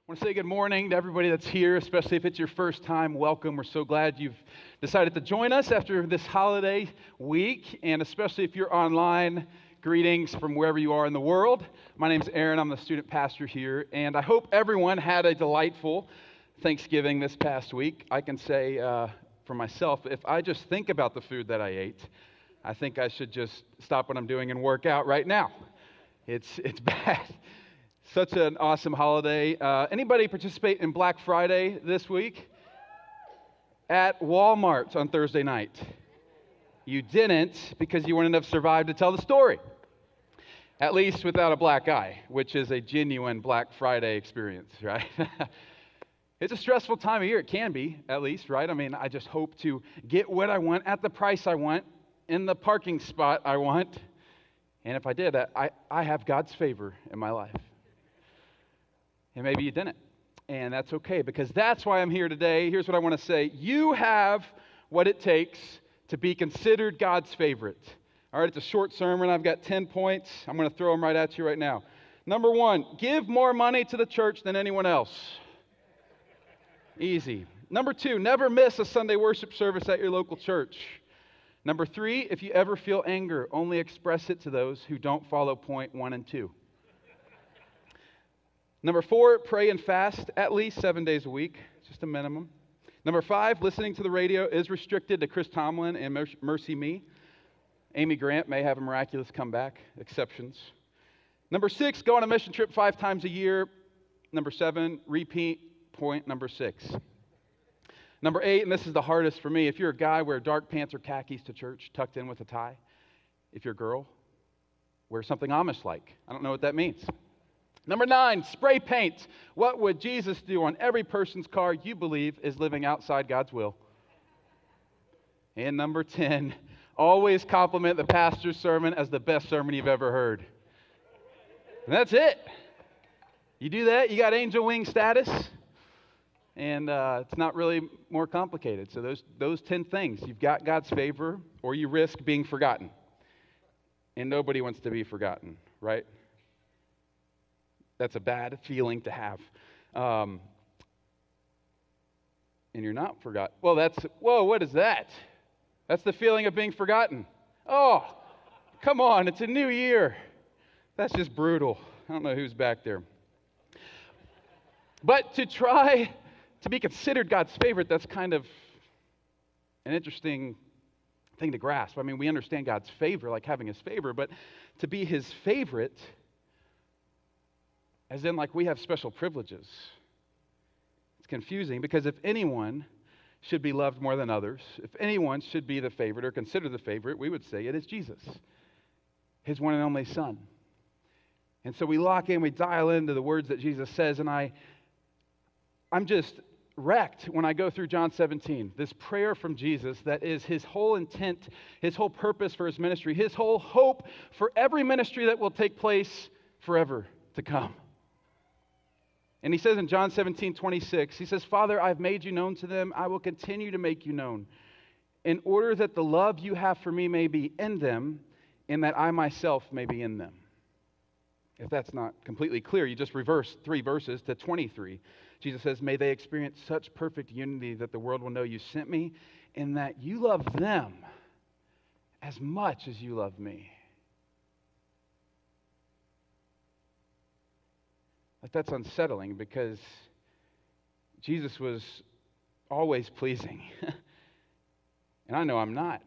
I want to say good morning to everybody that's here, especially if it's your first time. Welcome. We're so glad you've decided to join us after this holiday week, and especially if you're online, greetings from wherever you are in the world. My name's Aaron. I'm the student pastor here, and I hope everyone had a delightful Thanksgiving this past week. I can say for myself, if I just think about the food that I ate, I think I should just stop what I'm doing and work out right now. It's bad. Such an awesome holiday. Anybody participate in Black Friday this week? At Walmart on Thursday night. You didn't because you wouldn't have survived to tell the story. At least without a black eye, which is a genuine Black Friday experience, right? It's a stressful time of year. It can be, at least, right? I mean, I just hope to get what I want at the price I want, in the parking spot I want. And if I did, I have God's favor in my life. And maybe you didn't. And that's okay, because that's why I'm here today. Here's what I want to say. You have what it takes to be considered God's favorite. All right, it's a short sermon. I've got 10 points. I'm going to throw them right at you right now. Number 1, give more money to the church than anyone else. Easy. Number 2, never miss a Sunday worship service at your local church. Number 3, if you ever feel anger, only express it to those who don't follow point 1 and 2. Number 4, pray and fast at least 7 days a week, just a minimum. Number 5, listening to the radio is restricted to Chris Tomlin and Mercy Me. Amy Grant may have a miraculous comeback, exceptions. Number 6, go on a mission trip 5 times a year. Number 7, repeat point number 6. Number 8, and this is the hardest for me, if you're a guy, wear dark pants or khakis to church, tucked in with a tie. If you're a girl, wear something Amish-like. I don't know what that means. Number 9, spray paint. What would Jesus do on every person's car you believe is living outside God's will? And number 10, always compliment the pastor's sermon as the best sermon you've ever heard. And that's it. You do that, you got angel wing status, and it's not really more complicated. So those 10 things, you've got God's favor, or you risk being forgotten. And nobody wants to be forgotten, right? That's a bad feeling to have. And you're not forgotten. Whoa, what is that? That's the feeling of being forgotten. Oh, come on, it's a new year. That's just brutal. I don't know who's back there. But to try to be considered God's favorite, that's kind of an interesting thing to grasp. I mean, we understand God's favor, like having His favor, but to be His favorite, as in, like, we have special privileges. It's confusing because if anyone should be loved more than others, if anyone should be the favorite or considered the favorite, we would say it is Jesus, His one and only Son. And so we lock in, we dial into the words that Jesus says, and I'm just wrecked when I go through John 17, this prayer from Jesus that is His whole intent, His whole purpose for His ministry, His whole hope for every ministry that will take place forever to come. And He says in John 17:26, He says, Father, I've made you known to them. I will continue to make you known, in order that the love you have for me may be in them, and that I myself may be in them. If that's not completely clear, you just reverse 3 verses to 23. Jesus says, may they experience such perfect unity that the world will know you sent me, and that you love them as much as you love me. Like, that's unsettling because Jesus was always pleasing. And I know I'm not.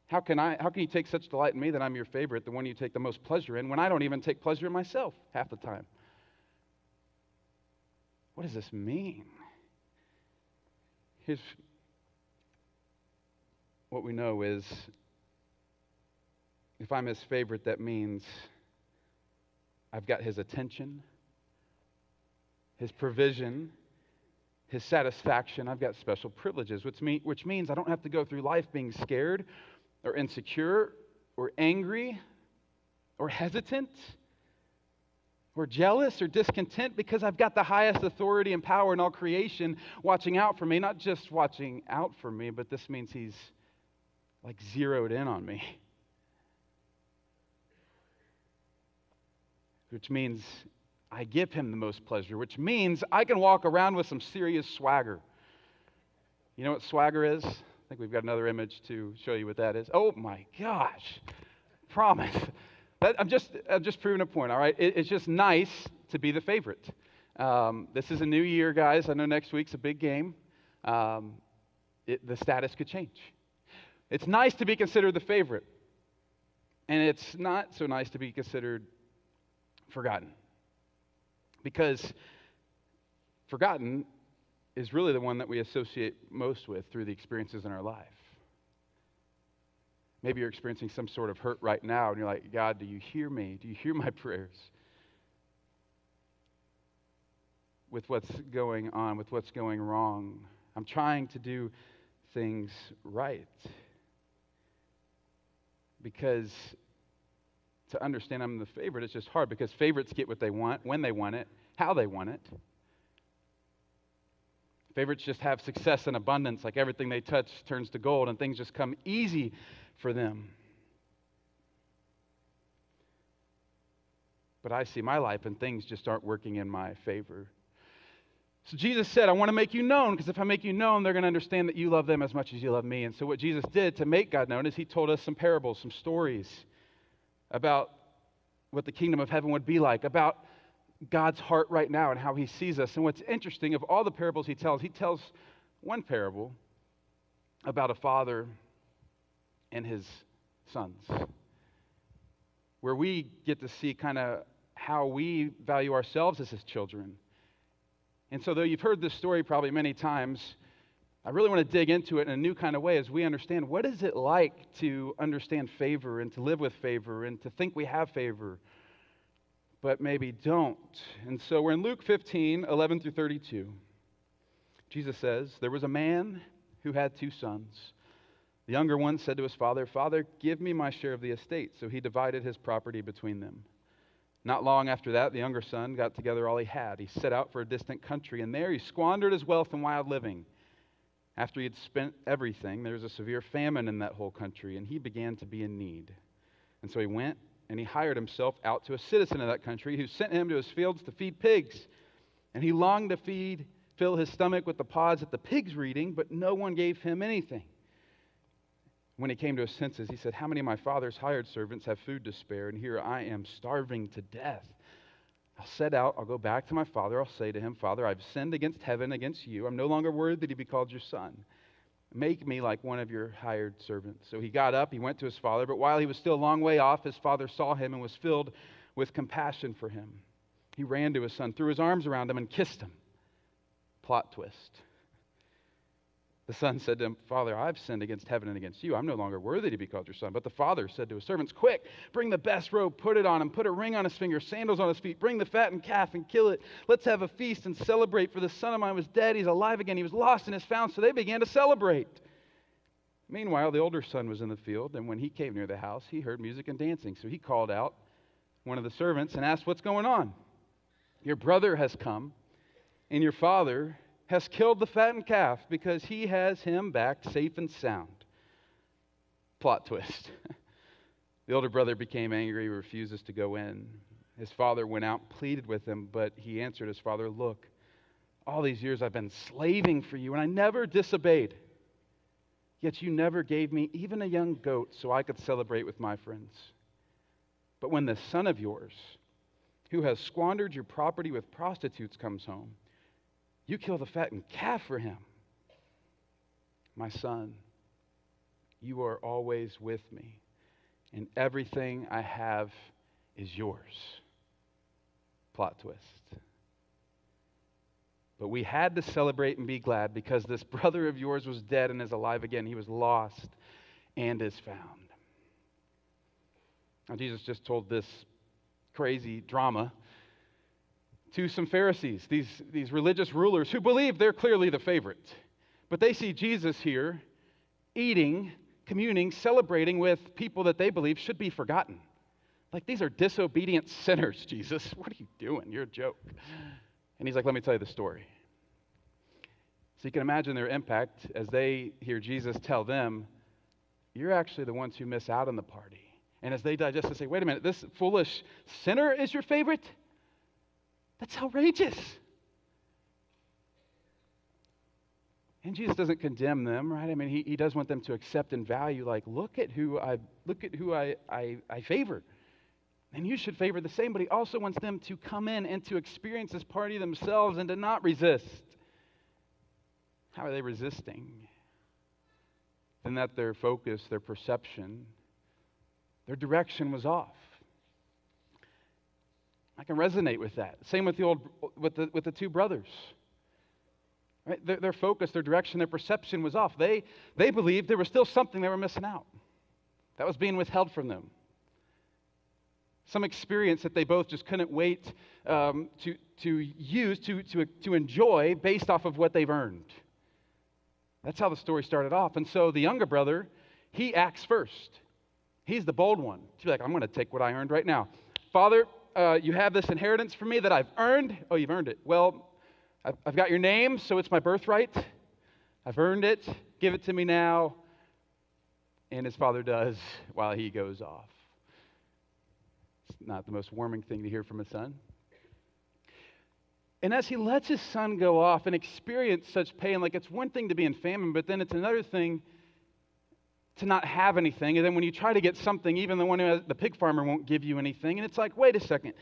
How can you take such delight in me that I'm your favorite, the one you take the most pleasure in, when I don't even take pleasure in myself half the time? What does this mean? Here's what we know is, if I'm His favorite, that means I've got His attention, His provision, His satisfaction. I've got special privileges, which means I don't have to go through life being scared or insecure or angry or hesitant or jealous or discontent, because I've got the highest authority and power in all creation watching out for me. Not just watching out for me, but this means He's like zeroed in on me. Which means I give him the most pleasure, which means I can walk around with some serious swagger. You know what swagger is? I think we've got another image to show you what that is. Oh my gosh. Promise. I'm just proving a point, all right? It's just nice to be the favorite. This is a new year, guys. I know next week's a big game. The status could change. It's nice to be considered the favorite. And it's not so nice to be considered forgotten. Because forgotten is really the one that we associate most with through the experiences in our life. Maybe you're experiencing some sort of hurt right now, and you're like, God, do you hear me? Do you hear my prayers? With what's going on, with what's going wrong. I'm trying to do things right. Because to understand I'm the favorite is just hard, because favorites get what they want, when they want it, how they want it. Favorites just have success and abundance, like everything they touch turns to gold, and things just come easy for them. But I see my life, and things just aren't working in my favor. So Jesus said, I want to make you known, because if I make you known, they're going to understand that you love them as much as you love me. And so what Jesus did to make God known is he told us some parables, some stories about what the kingdom of heaven would be like, about God's heart right now and how he sees us. And what's interesting, of all the parables he tells one parable about a father and his sons, where we get to see kind of how we value ourselves as his children. And so though you've heard this story probably many times, I really want to dig into it in a new kind of way as we understand what is it like to understand favor and to live with favor and to think we have favor, but maybe don't. And so we're in Luke 15, 11 through 32. Jesus says, there was a man who had 2 sons. The younger one said to his father, Father, give me my share of the estate. So he divided his property between them. Not long after that, the younger son got together all he had. He set out for a distant country, and there he squandered his wealth in wild living. After he had spent everything, there was a severe famine in that whole country, and he began to be in need. And so he went, and he hired himself out to a citizen of that country who sent him to his fields to feed pigs. And he longed to fill his stomach with the pods that the pigs were eating, but no one gave him anything. When he came to his senses, he said, how many of my father's hired servants have food to spare, and here I am starving to death? I'll set out, I'll go back to my father, I'll say to him, Father, I've sinned against heaven, against you. I'm no longer worthy to be called your son. Make me like one of your hired servants. So he got up, he went to his father, but while he was still a long way off, his father saw him and was filled with compassion for him. He ran to his son, threw his arms around him, and kissed him. Plot twist. The son said to him, Father, I've sinned against heaven and against you. I'm no longer worthy to be called your son. But the father said to his servants, quick, bring the best robe, put it on him, put a ring on his finger, sandals on his feet, bring the fattened calf and kill it. Let's have a feast and celebrate, for the son of mine was dead, he's alive again, he was lost and is found. So they began to celebrate. Meanwhile, the older son was in the field, and when he came near the house, he heard music and dancing. So he called out one of the servants and asked, what's going on? Your brother has come, and your father has killed the fattened calf because he has him back safe and sound. Plot twist. The older brother became angry, refuses to go in. His father went out, pleaded with him, but he answered his father, look, all these years I've been slaving for you, and I never disobeyed. Yet you never gave me even a young goat so I could celebrate with my friends. But when this son of yours, who has squandered your property with prostitutes, comes home, you kill the fattened calf for him. My son, you are always with me, and everything I have is yours. Plot twist. But we had to celebrate and be glad because this brother of yours was dead and is alive again. He was lost and is found. Now, Jesus just told this crazy drama to some Pharisees, these religious rulers who believe they're clearly the favorite. But they see Jesus here eating, communing, celebrating with people that they believe should be forgotten. Like, these are disobedient sinners, Jesus. What are you doing? You're a joke. And he's like, let me tell you the story. So you can imagine their impact as they hear Jesus tell them, you're actually the ones who miss out on the party. And as they digest and say, wait a minute, this foolish sinner is your favorite? That's outrageous. And Jesus doesn't condemn them, right? I mean, he does want them to accept and value, like, look at who I favor. And you should favor the same, but he also wants them to come in and to experience this party themselves and to not resist. How are they resisting? Then that their focus, their perception, their direction was off. I can resonate with that. Same with the two brothers. Right? Their focus, their direction, their perception was off. They believed there was still something they were missing out. That was being withheld from them. Some experience that they both just couldn't wait to enjoy based off of what they've earned. That's how the story started off. And so the younger brother, he acts first. He's the bold one. He's like, I'm going to take what I earned right now. Father, you have this inheritance for me that I've earned. Oh, you've earned it. Well, I've got your name, so it's my birthright. I've earned it. Give it to me now. And his father does while he goes off. It's not the most warming thing to hear from a son. And as he lets his son go off and experience such pain, like it's one thing to be in famine, but then it's another thing to not have anything. And then when you try to get something, even the one who has, the pig farmer won't give you anything. And it's like, wait a second.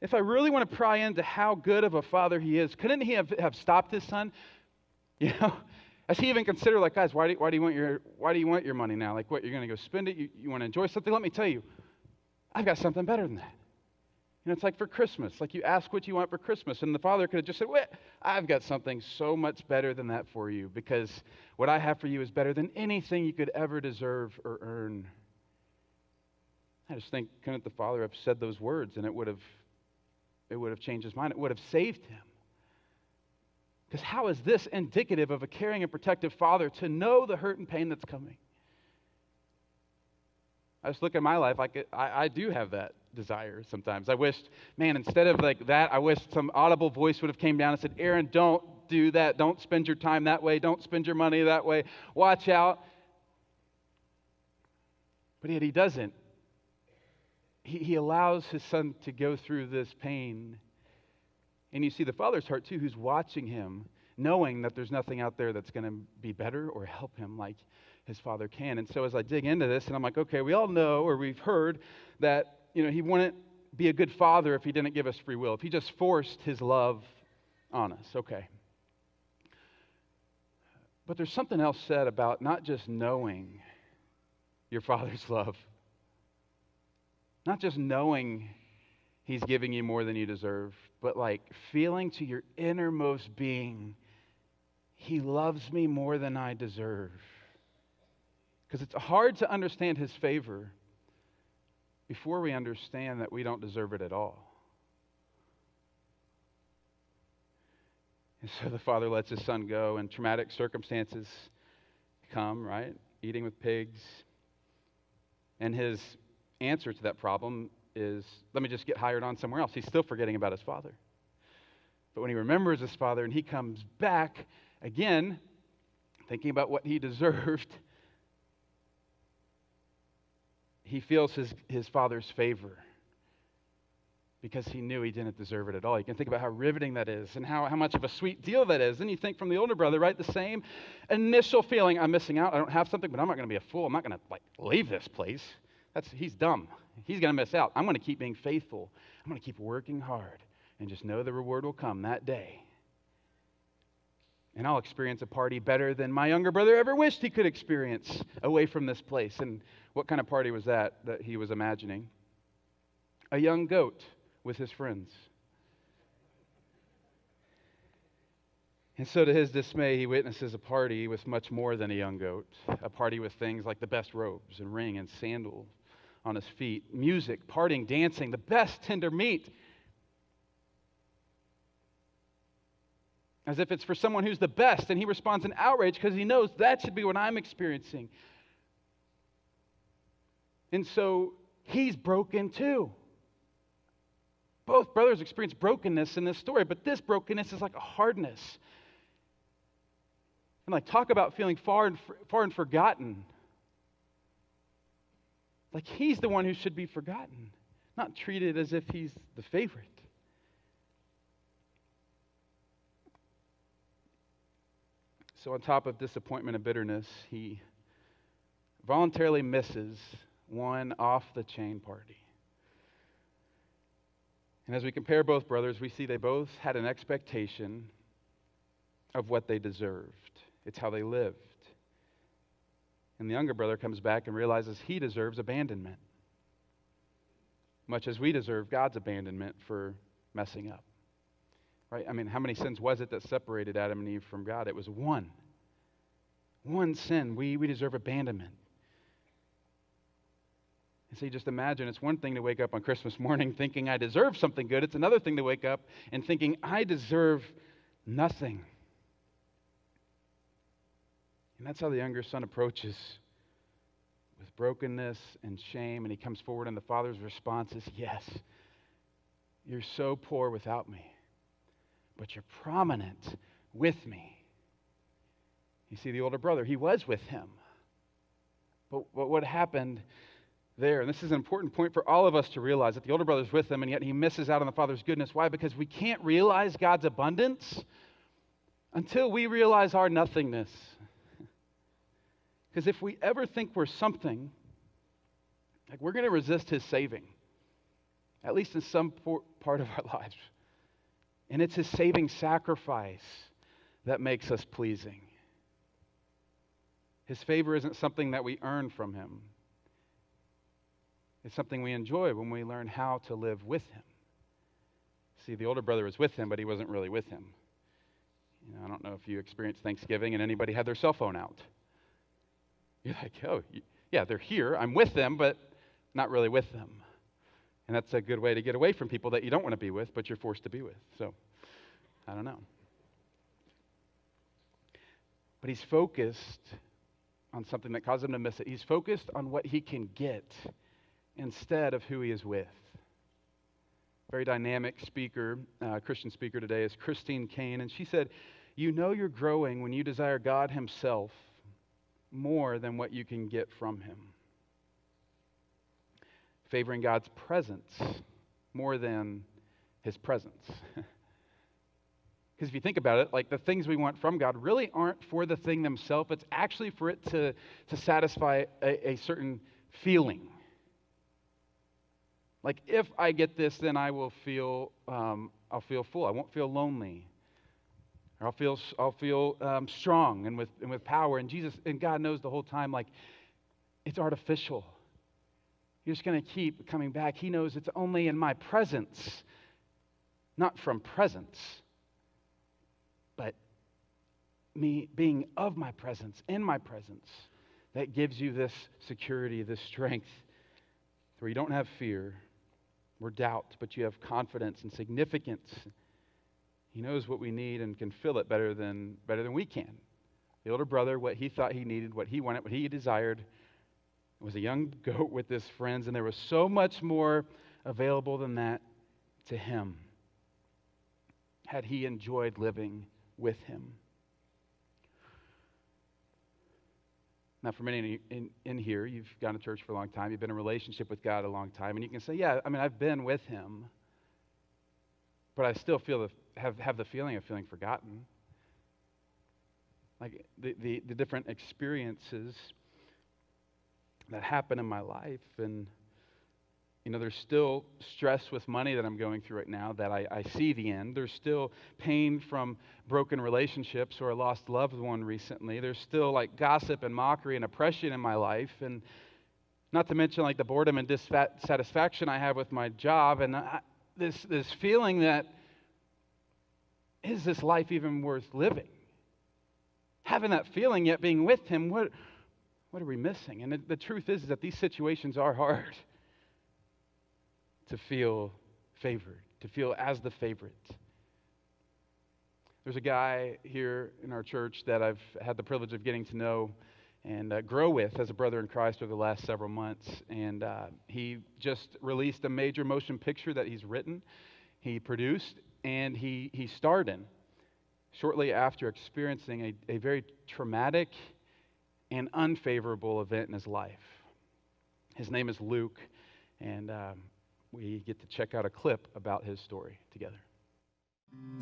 If I really want to pry into how good of a father he is, couldn't he have stopped his son? You know, as he even considered, like, guys, why do you want your money now? Like, what, you're going to go spend it? You want to enjoy something? Let me tell you, I've got something better than that. You know, it's like for Christmas. Like you ask what you want for Christmas, and the father could have just said, wait, I've got something so much better than that for you, because what I have for you is better than anything you could ever deserve or earn. I just think, couldn't the father have said those words, and it would have changed his mind. It would have saved him. Because how is this indicative of a caring and protective father, to know the hurt and pain that's coming? I just look at my life, I do have that desire sometimes. I wished, man, instead of like that, I wish some audible voice would have came down and said, Aaron, don't do that. Don't spend your time that way. Don't spend your money that way. Watch out. But yet he doesn't. He allows his son to go through this pain. And you see the father's heart too, who's watching him, knowing that there's nothing out there that's going to be better or help him like his father can. And so as I dig into this, and I'm like, okay, we all know, or we've heard that, you know, he wouldn't be a good father if he didn't give us free will, if he just forced his love on us. Okay. But there's something else said about not just knowing your father's love, not just knowing he's giving you more than you deserve, but like feeling to your innermost being, he loves me more than I deserve. Because it's hard to understand his favor before we understand that we don't deserve it at all. And so the father lets his son go, and traumatic circumstances come, right? Eating with pigs. And his answer to that problem is, let me just get hired on somewhere else. He's still forgetting about his father. But when he remembers his father and he comes back again, thinking about what he deserved, he feels his father's favor because he knew he didn't deserve it at all. You can think about how riveting that is and how much of a sweet deal that is. Then you think from the older brother, right? The same initial feeling, I'm missing out, I don't have something, but I'm not going to be a fool. I'm not going to leave this place. He's dumb. He's going to miss out. I'm going to keep being faithful. I'm going to keep working hard and just know the reward will come that day. And I'll experience a party better than my younger brother ever wished he could experience away from this place. And what kind of party was that he was imagining? A young goat with his friends. And so to his dismay, he witnesses a party with much more than a young goat. A party with things like the best robes and ring and sandals on his feet. Music, partying, dancing, the best tender meat. As if it's for someone who's the best, and he responds in outrage because he knows that should be what I'm experiencing. And so he's broken too. Both brothers experience brokenness in this story, but this brokenness is like a hardness. And like talk about feeling far and forgotten. Like he's the one who should be forgotten, not treated as if he's the favorite. So on top of disappointment and bitterness, he voluntarily misses one off-the-chain party. And as we compare both brothers, we see they both had an expectation of what they deserved. It's how they lived. And the younger brother comes back and realizes he deserves abandonment, much as we deserve God's abandonment for messing up. Right? I mean, how many sins was it that separated Adam and Eve from God? It was one. One sin. We deserve abandonment. And so you just imagine, it's one thing to wake up on Christmas morning thinking I deserve something good. It's another thing to wake up and thinking I deserve nothing. And that's how the younger son approaches, with brokenness and shame. And he comes forward, and the father's response is, yes, you're so poor without me, but you're prominent with me. You see, the older brother, he was with him. But what happened there, and this is an important point for all of us to realize, that the older brother's with him, and yet he misses out on the father's goodness. Why? Because we can't realize God's abundance until we realize our nothingness. Because if we ever think we're something, like, we're going to resist his saving, at least in some part of our lives. And it's his saving sacrifice that makes us pleasing. His favor isn't something that we earn from him. It's something we enjoy when we learn how to live with him. See, the older brother was with him, but he wasn't really with him. You know, I don't know if you experienced Thanksgiving and anybody had their cell phone out. You're like, oh, yeah, they're here. I'm with them, but not really with them. And that's a good way to get away from people that you don't want to be with, but you're forced to be with. So, I don't know. But he's focused on something that caused him to miss it. He's focused on what he can get instead of who he is with. Very dynamic speaker, Christian speaker today is Christine Kane, and she said, you know you're growing when you desire God himself more than what you can get from him. Favoring God's presence more than his presence. Because if you think about it, like, the things we want from God really aren't for the thing themselves. It's actually for it to satisfy a certain feeling. Like, if I get this, then I will feel, I'll feel full. I won't feel lonely. Or I'll feel strong and with power. And Jesus and God knows the whole time, like, it's artificial. You're just going to keep coming back. He knows it's only in my presence, not from presence, but me being of my presence, in my presence, that gives you this security, this strength, where you don't have fear or doubt, but you have confidence and significance. He knows what we need and can fill it better than we can. The older brother, what he thought he needed, what he wanted, what he desired, was a young goat with his friends, and there was so much more available than that to him had he enjoyed living with him. Now, for many in here, you've gone to church for a long time, you've been in a relationship with God a long time, and you can say, yeah, I mean, I've been with him, but I still feel have the feeling of feeling forgotten. Like, the different experiences that happen in my life, and you know, there's still stress with money that I'm going through right now that I see the end. There's still pain from broken relationships or a lost loved one recently. There's still, like, gossip and mockery and oppression in my life, and not to mention, like, the boredom and dissatisfaction I have with my job, and this feeling that, is this life even worth living? Having that feeling, yet being with him, what are we missing? And the truth is that these situations are hard to feel favored, to feel as the favorite. There's a guy here in our church that I've had the privilege of getting to know and grow with as a brother in Christ over the last several months. And he just released a major motion picture that he's written, he produced, and he starred in shortly after experiencing a very traumatic and unfavorable event in his life. His name is Luke, and we get to check out a clip about his story together.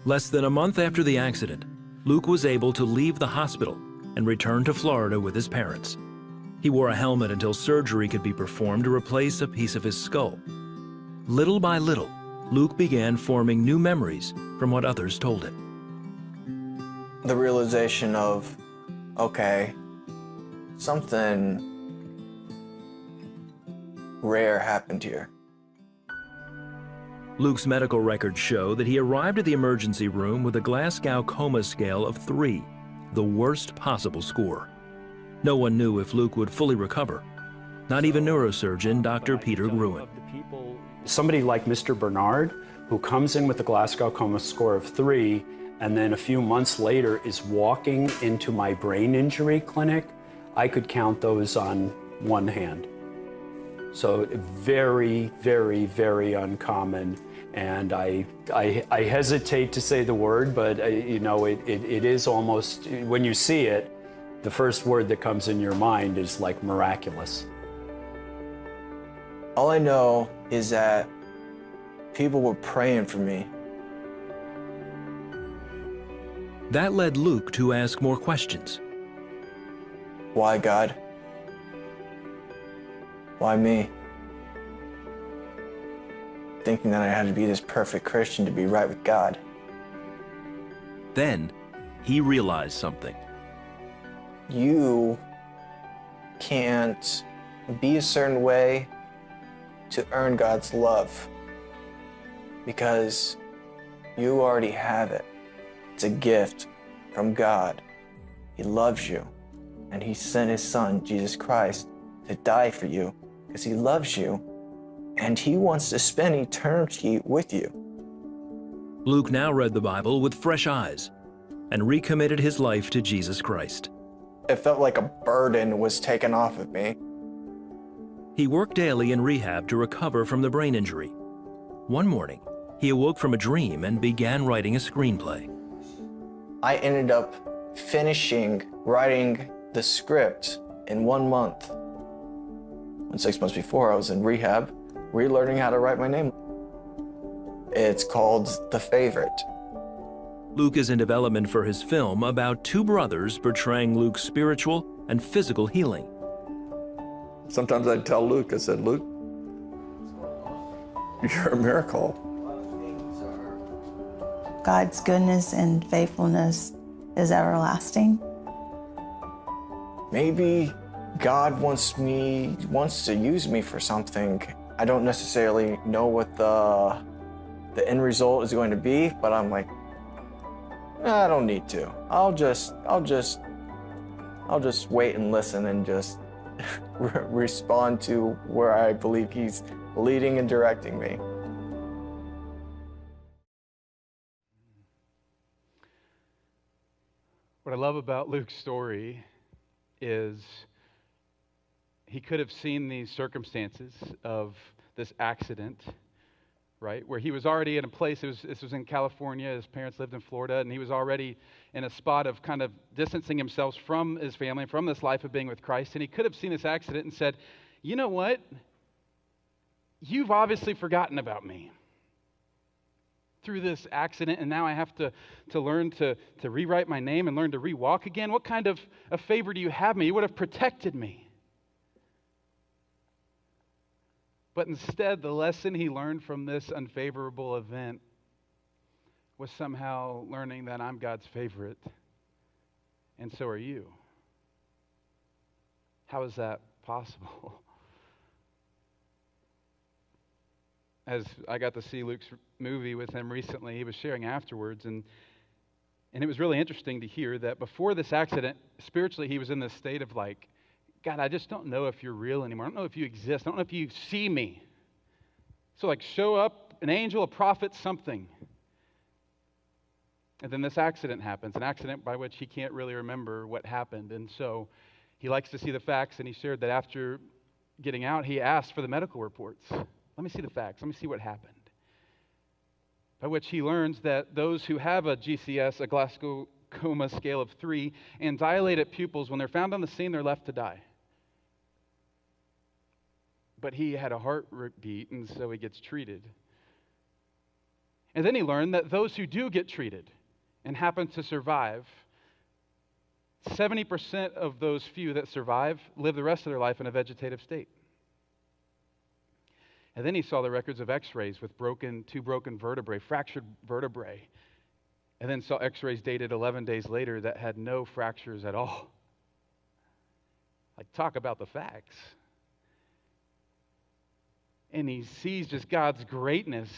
Less than a month after the accident, Luke was able to leave the hospital and return to Florida with his parents. He wore a helmet until surgery could be performed to replace a piece of his skull. Little by little, Luke began forming new memories from what others told him. The realization of, okay, something rare happened here. Luke's medical records show that he arrived at the emergency room with a Glasgow coma scale of 3, the worst possible score. No one knew if Luke would fully recover, not even neurosurgeon Dr. Peter Gruen. Somebody like Mr. Bernard, who comes in with a Glasgow coma score of 3, and then a few months later is walking into my brain injury clinic, I could count those on one hand. So very, very, very uncommon. And I hesitate to say the word, but you know, it is almost, when you see it, the first word that comes in your mind is like miraculous. All I know is that people were praying for me. That led Luke to ask more questions. Why God? Why me? Thinking that I had to be this perfect Christian to be right with God. Then he realized something. You can't be a certain way to earn God's love, because you already have it. It's a gift from God. He loves you, and He sent His Son, Jesus Christ, to die for you because He loves you, and He wants to spend eternity with you. Luke now read the Bible with fresh eyes and recommitted his life to Jesus Christ. It felt like a burden was taken off of me. He worked daily in rehab to recover from the brain injury. One morning, he awoke from a dream and began writing a screenplay. I ended up finishing writing the script in 1 month. And 6 months before, I was in rehab, relearning how to write my name. It's called The Favorite. Luke is in development for his film about 2 brothers portraying Luke's spiritual and physical healing. Sometimes I'd tell Luke, I said, Luke, you're a miracle. God's goodness and faithfulness is everlasting. Maybe God wants to use me for something. I don't necessarily know what the end result is going to be, but I'm like, I don't need to. I'll just wait and listen and just respond to where I believe He's leading and directing me. What I love about Luke's story is he could have seen these circumstances of this accident, right? Where he was already in a place, this was in California, his parents lived in Florida, and he was already in a spot of kind of distancing himself from his family, from this life of being with Christ. And he could have seen this accident and said, you know what? You've obviously forgotten about me through this accident, and now I have to learn to rewrite my name and learn to rewalk again. What kind of a favor do you have me? You would have protected me. But instead, the lesson he learned from this unfavorable event was somehow learning that I'm God's favorite, and so are you. How is that possible? As I got to see Luke's movie with him recently, he was sharing afterwards, and it was really interesting to hear that before this accident, spiritually, he was in this state of like, God, I just don't know if you're real anymore. I don't know if you exist. I don't know if you see me. So like show up, an angel, a prophet, something. And then this accident happens, an accident by which he can't really remember what happened. And so he likes to see the facts, and he shared that after getting out, he asked for the medical reports. Let me see the facts. Let me see what happened. By which he learns that those who have a GCS, a Glasgow coma scale of 3, and dilated pupils, when they're found on the scene, they're left to die. But he had a heartbeat, and so he gets treated. And then he learned that those who do get treated and happen to survive, 70% of those few that survive live the rest of their life in a vegetative state. And then he saw the records of x-rays with two broken vertebrae, fractured vertebrae. And then saw x-rays dated 11 days later that had no fractures at all. Like, talk about the facts. And he sees just God's greatness,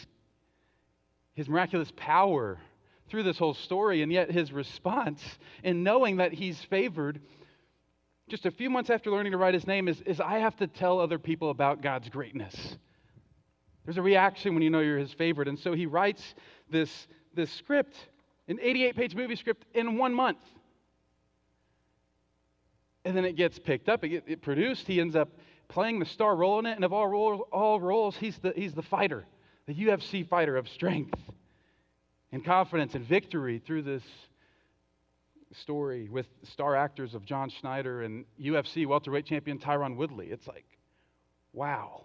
his miraculous power through this whole story, and yet his response in knowing that he's favored just a few months after learning to write his name is I have to tell other people about God's greatness. There's a reaction when you know you're his favorite. And so he writes this script, an 88-page movie script, in 1 month. And then it gets picked up, it gets produced. He ends up playing the star role in it, and of all roles, he's the fighter, the UFC fighter of strength and confidence and victory through this story with star actors of John Schneider and UFC welterweight champion Tyron Woodley. It's like, wow.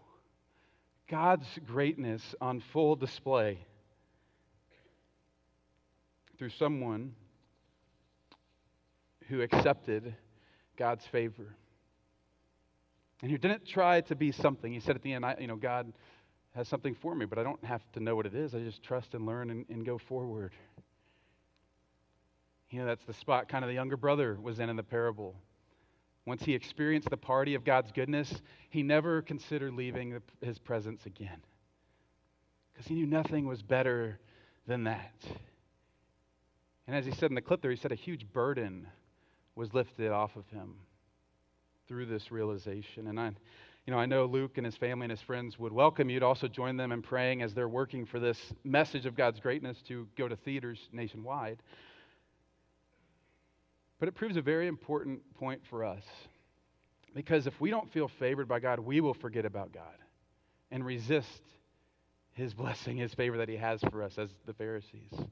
God's greatness on full display through someone who accepted God's favor and who didn't try to be something. He said at the end, God has something for me, but I don't have to know what it is. I just trust and learn and go forward. That's the spot kind of the younger brother was in the parable. Once he experienced the party of God's goodness, he never considered leaving his presence again because he knew nothing was better than that. And as he said in the clip there, he said a huge burden was lifted off of him through this realization. And I know Luke and his family and his friends would welcome you to also join them in praying as they're working for this message of God's greatness to go to theaters nationwide. But it proves a very important point for us. Because if we don't feel favored by God, we will forget about God and resist his blessing, his favor that he has for us as the Pharisees. And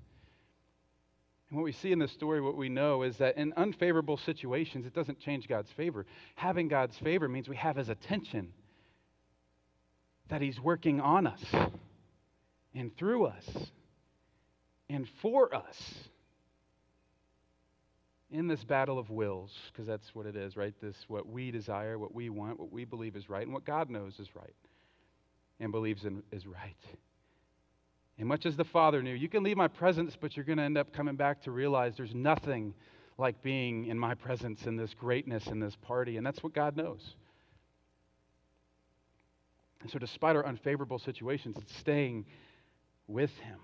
what we see in this story, what we know is that in unfavorable situations, it doesn't change God's favor. Having God's favor means we have his attention, that he's working on us and through us and for us in this battle of wills, because that's what it is, right? This, what we desire, what we want, what we believe is right, and what God knows is right and believes is right. And much as the Father knew, you can leave my presence, but you're going to end up coming back to realize there's nothing like being in my presence in this greatness, in this party, and that's what God knows. And so despite our unfavorable situations, it's staying with him.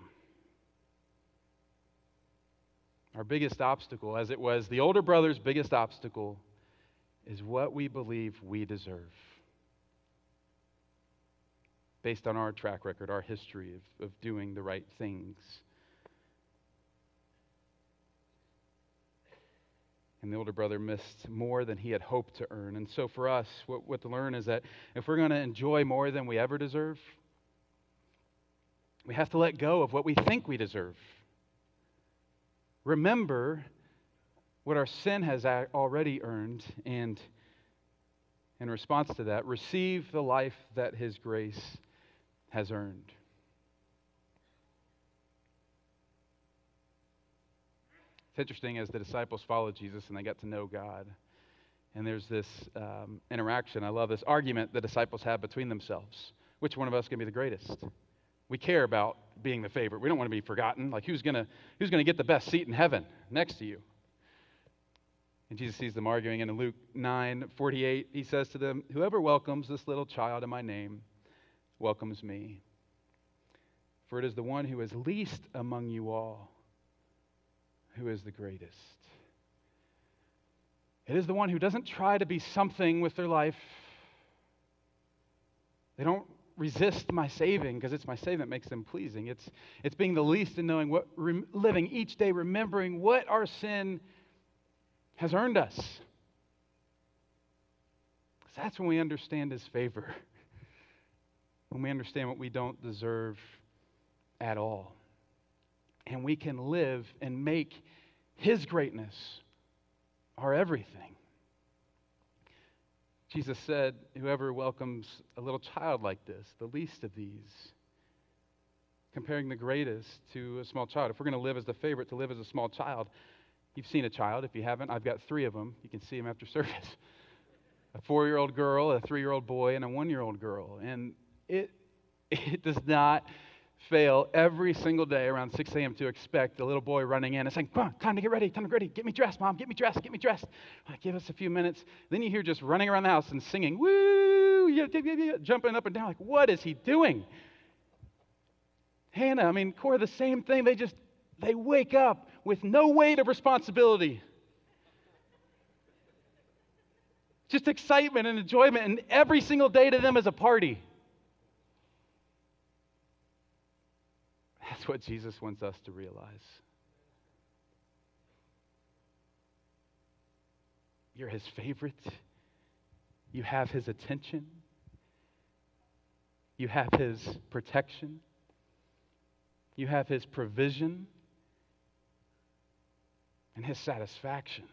Our biggest obstacle, as it was the older brother's biggest obstacle, is what we believe we deserve. Based on our track record, our history of doing the right things. And the older brother missed more than he had hoped to earn. And so for us, what to learn is that if we're going to enjoy more than we ever deserve, we have to let go of what we think we deserve. Remember what our sin has already earned, and in response to that, receive the life that his grace has earned. It's interesting as the disciples followed Jesus and they got to know God. And there's this interaction. I love this argument the disciples have between themselves. Which one of us can be the greatest? We care about being the favorite. We don't want to be forgotten. Like, who's gonna get the best seat in heaven next to you? And Jesus sees them arguing. And in Luke 9:48, he says to them, "Whoever welcomes this little child in my name welcomes me. For it is the one who is least among you all who is the greatest." It is the one who doesn't try to be something with their life. They don't resist my saving because it's my saving that makes them pleasing. It's being the least in knowing what, living each day, remembering what our sin has earned us. Because that's when we understand his favor. When we understand what we don't deserve at all. And we can live and make his greatness our everything. Jesus said, "Whoever welcomes a little child like this, the least of these, comparing the greatest to a small child. If we're going to live as the favorite, to live as a small child, you've seen a child. If you haven't, I've got 3 of them. You can see them after service. A 4-year-old girl, a 3-year-old boy, and a 1-year-old girl. And it does not fail every single day around 6 a.m. to expect the little boy running in and saying, "Come on, time to get ready, time to get ready. Get me dressed, Mom, get me dressed, get me dressed." Give us a few minutes. Then you hear just running around the house and singing, "Woo!" Jumping up and down like, what is he doing? Hannah, Cora, the same thing. They wake up with no weight of responsibility. Just excitement and enjoyment, and every single day to them is a party. That's what Jesus wants us to realize. You're his favorite. You have his attention. You have his protection. You have his provision and his satisfaction.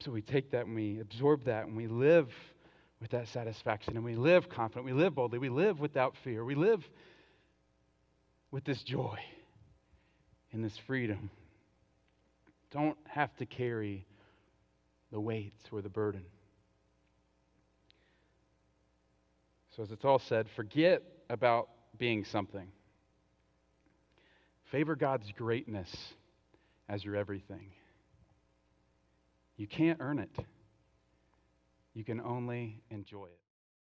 So we take that and we absorb that and we live with that satisfaction and we live confident, we live boldly, we live without fear, we live with this joy and this freedom. Don't have to carry the weight or the burden. So as it's all said, forget about being something. Favor God's greatness as your everything. You can't earn it. You can only enjoy it.